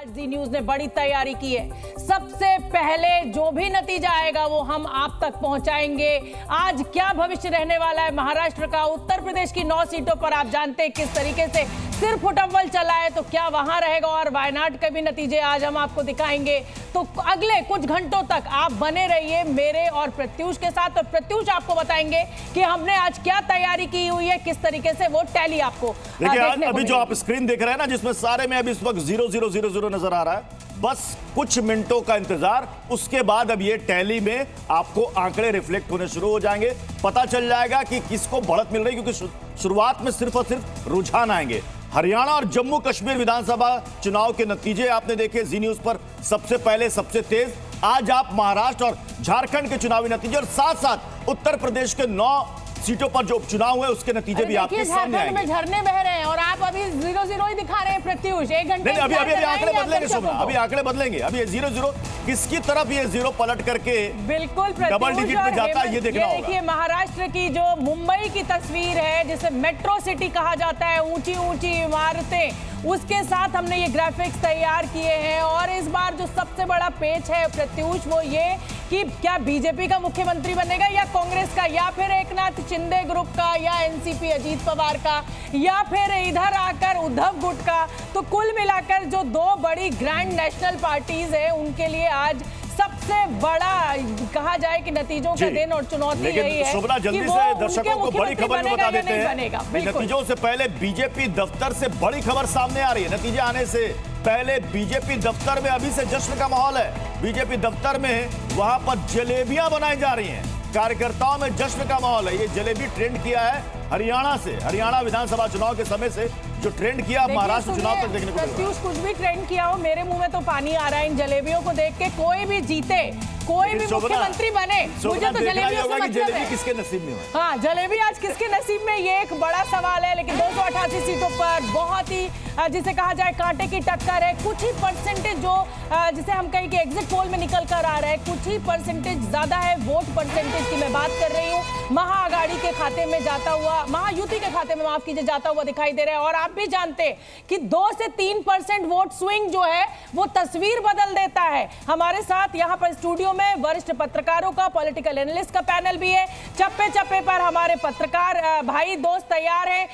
जी news ने बड़ी तैयारी की है। सबसे पहले जो भी नतीजा आएगा वो हम आप तक पहुंचाएंगे। आज क्या भविष्य रहने वाला है महाराष्ट्र का। उत्तर प्रदेश की 9 सीटों पर आप जानते हैं किस तरीके से सिर्फ फुटअव्वल चला है, तो क्या वहां रहेगा, और वायनाड के भी नतीजे आज हम आपको दिखाएंगे। तो अगले कुछ घंटों तक आप बने रहिए मेरे और प्रत्युष के साथ, और प्रत्युष आपको बताएंगे कि हमने आज क्या तैयारी की हुई है, किस तरीके से वो टैली आपको देखिए। अभी जो आप स्क्रीन देख रहे हैं ना, जिसमें सारे में अभी इस वक्त 0000 नजर आ रहा है, बस कुछ मिनटों का इंतजार, उसके बाद अब ये टैली में आपको आंकड़े रिफ्लेक्ट होने शुरू हो जाएंगे। पता चल जाएगा कि किसको बढ़त मिल रही है, क्योंकि शुरुआत में सिर्फ और सिर्फ रुझान आएंगे। हरियाणा और जम्मू कश्मीर विधानसभा चुनाव के नतीजे आपने देखे जी न्यूज पर सबसे पहले, सबसे तेज। आज आप महाराष्ट्र और झारखंड के चुनावी नतीजे और साथ साथ उत्तर प्रदेश के 9 सीटों पर जो उपचुनाव हुए उसके नतीजे भी आपके सामने आएंगे। में झरने बह रहे हैं और आप अभी 0-0 ही दिखा रहे हैं प्रत्युष। 1 घंटे नहीं, अभी आंकड़े बदलेंगे शोभना, अभी आंकड़े बदलेंगे। अभी ये 0-0 किसकी तरफ ये 0 पलट करके बिल्कुल डबल डिजिट में जाता है, ये देखना होगा। देखिए महाराष्ट्र की जो मुंबई की तस्वीर है, जिसे मेट्रो सिटी कहा जाता है, ऊंची ऊंची इमारतें, उसके साथ हमने ये ग्राफिक्स तैयार किए हैं। और इस बार जो सबसे बड़ा पेच है प्रत्युष, वो ये कि क्या बीजेपी का मुख्यमंत्री बनेगा या कांग्रेस का, या फिर एकनाथ शिंदे ग्रुप का, या एनसीपी अजीत पवार का, या फिर इधर आकर उद्धव गुट का। तो कुल मिलाकर जो 2 बड़ी ग्रैंड नेशनल पार्टीज है, उनके लिए आज सबसे बड़ा कहा जाए कि नतीजों का दिन और चुनौती यही है। शोभना, जल्दी से दर्शकों को बड़ी खबर भी बता देते हैं। नतीजों से पहले बीजेपी दफ्तर से बड़ी खबर सामने आ रही है। नतीजे आने से पहले बीजेपी दफ्तर में अभी से जश्न का माहौल है। बीजेपी दफ्तर में वहां पर जलेबियां बनाई जा रही हैं, कार्यकर्ताओं में जश्न का माहौल है। ये जलेबी ट्रेंड किया है हरियाणा से, हरियाणा विधानसभा चुनाव के समय से जो ट्रेंड किया महाराष्ट्र चुनाव तक देखने को मिला। प्रत्युष, कुछ भी ट्रेंड किया हो, मेरे मुंह में तो पानी आ रहा है इन जलेबियों को देख के। कोई भी जीते, कोई भी मुख्यमंत्री बने, मुझे तो जलेबियों से मतलब है। किसके नसीब में है? हाँ, जलेबी आज किसके नसीब में, ये एक बड़ा सवाल है। लेकिन 288 सीटों पर बहुत ही जिसे कहा जाए कांटे की टक्कर है। कुछ ही परसेंटेज जो जिसे हम कहें कि एग्जिट पोल में निकल कर आ रहा है, कुछ ही परसेंटेज ज्यादा है। वोट परसेंटेज की मैं बात कर रही हूँ, महाआघाड़ी के खाते में जाता हुआ, महायुति के खाते में माफ कीजिए, जाता हुआ दिखाई दे रहा है। और आप भी जानते कि 2 से 3% वोट स्विंग जो है वो तस्वीर बदल देता है। हमारे साथ यहाँ पर स्टूडियो में वरिष्ठ पत्रकारों का, पॉलिटिकल एनालिस्ट का पैनल भी है। चप्पे चप्पे पर हमारे पत्रकार भाई दोस्त तैयार हैं,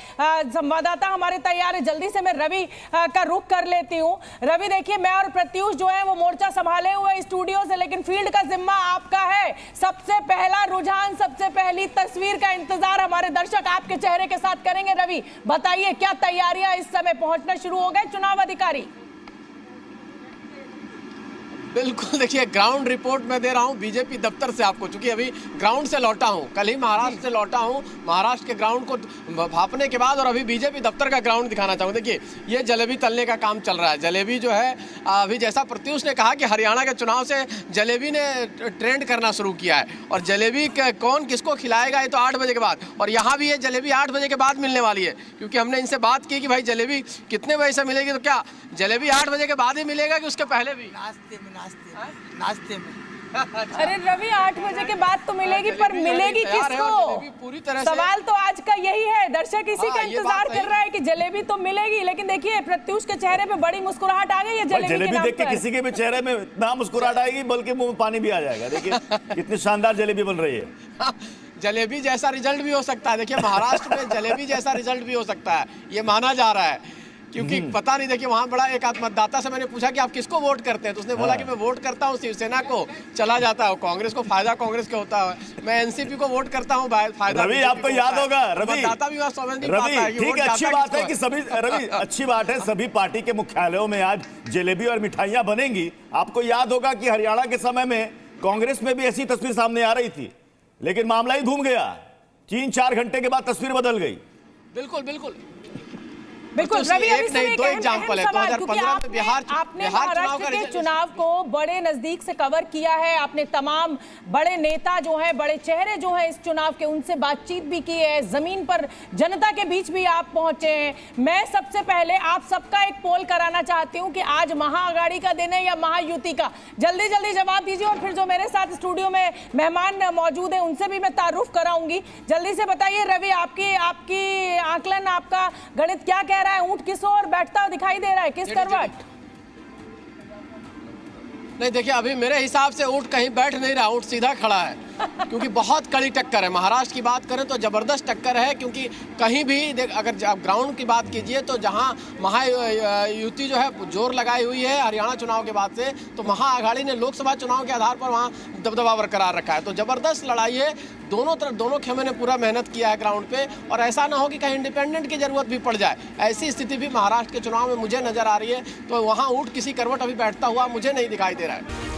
संवाददाता हमारे तैयार है। जल्दी से मैं रवि का रुख कर लेती हूँ। रवि, देखिए मैं और प्रत्युष जो है वो मोर्चा संभाले हुए स्टूडियो से, लेकिन फील्ड का जिम्मा आपका है। सबसे पहला रुझान, सबसे पहली तस्वीर का इंतजार हमारे दर्शक आपके चेहरे के साथ करेंगे। रवि, बताइए क्या तैयारियां इस समय, पहुंचना शुरू हो गए चुनाव अधिकारी? बिल्कुल, देखिए ग्राउंड रिपोर्ट मैं दे रहा हूं बीजेपी दफ्तर से आपको, चूंकि अभी ग्राउंड से लौटा हूं, कल ही महाराष्ट्र से लौटा हूं। महाराष्ट्र के ग्राउंड को भापने के बाद और अभी बीजेपी दफ्तर का ग्राउंड दिखाना चाहूँगा। देखिए ये जलेबी तलने का काम चल रहा है। जलेबी जो है अभी जैसा प्रत्युष ने कहा कि हरियाणा के चुनाव से जलेबी ने ट्रेंड करना शुरू किया है, और जलेबी कौन किसको खिलाएगा ये तो 8 बजे के बाद, और यहाँ भी ये जलेबी 8 बजे के बाद मिलने वाली है। क्योंकि हमने इनसे बात की कि भाई जलेबी कितने बजे से मिलेगी, तो क्या जलेबी 8 बजे के बाद ही मिलेगा कि उसके पहले भी? नाश्ते में अरे रवि, 8 बजे के बाद तो मिलेगी, पर मिलेगी किसको? पूरी तरह सवाल तो आज का यही है। दर्शक इसी का इंतजार कर रहा है कि जलेबी तो मिलेगी। लेकिन देखिए प्रत्युष के चेहरे पे बड़ी मुस्कुराहट आ गई है जलेबी देख के। किसी के भी चेहरे में इतना मुस्कुराहट आएगी बल्कि मुंह में पानी भी आ जाएगा। देखिए कितनी शानदार जलेबी बन रही है। जलेबी जैसा रिजल्ट भी हो सकता है। देखिए महाराष्ट्र में जलेबी जैसा रिजल्ट भी हो सकता है, ये माना जा रहा है। क्योंकि पता नहीं, देखिए वहां बड़ा एक मतदाता से मैंने पूछा कि आप किसको वोट करते हैं, तो उसने बोला कि मैं वोट करता हूं शिवसेना को, चला जाता है कांग्रेस को, फायदा कांग्रेस को होता है। मैं एनसीपी को वोट करता हूं, फायदा। रवि, आपको याद होगा रवि, मतदाता भी वहां समझ नहीं पाता है कि ठीक है, अच्छी बात है कि सभी, रवि अच्छी बात है सभी पार्टी के मुख्यालयों में आज जलेबी और मिठाइयां बनेंगी। आपको याद होगा कि हरियाणा के समय में कांग्रेस में भी ऐसी तस्वीर सामने आ रही थी, लेकिन मामला ही घूम गया। 3-4 घंटे के बाद तस्वीर बदल गई। बिल्कुल बिल्कुल बिल्कुल रवि, एक नहीं दो एग्जांपल है। 2015 में बिहार महाराष्ट्र के चुनाव को बड़े नजदीक से कवर किया है। आपने तमाम बड़े नेता जो हैं, बड़े चेहरे जो हैं इस चुनाव के, उनसे बातचीत भी की है। जमीन पर जनता के बीच भी आप पहुंचे हैं। मैं सबसे पहले आप सबका एक पोल कराना चाहती हूं कि आज महाआघाड़ी का दिन है या महायुति का। जल्दी जल्दी जवाब दीजिए, और फिर जो मेरे साथ स्टूडियो में मेहमान मौजूद है उनसे भी मैं तारुफ कराऊंगी। जल्दी से बताइए रवि, आपकी आकलन, आपका गणित क्या कह रहा है? ऊंट किस ओर बैठता दिखाई दे रहा है, किस करवट? नहीं देखिए, अभी मेरे हिसाब से ऊँट कहीं बैठ नहीं रहा, ऊँट सीधा खड़ा है, क्योंकि बहुत कड़ी टक्कर है। महाराष्ट्र की बात करें तो ज़बरदस्त टक्कर है, क्योंकि कहीं भी अगर आप ग्राउंड की बात कीजिए तो जहां महायुति जो है जोर लगाई हुई है हरियाणा चुनाव के बाद से, तो महाअघाड़ी ने लोकसभा चुनाव के आधार पर वहां दबदबा बरकरार रखा है। तो ज़बरदस्त लड़ाई है, दोनों तरफ दोनों खेमे ने पूरा मेहनत किया है ग्राउंड पे, और ऐसा ना हो कि कहीं इंडिपेंडेंट की जरूरत भी पड़ जाए, ऐसी स्थिति भी महाराष्ट्र के चुनाव में मुझे नजर आ रही है। तो वहाँ ऊँट किसी करवट अभी बैठता हुआ मुझे नहीं दिखाई दे रहा है।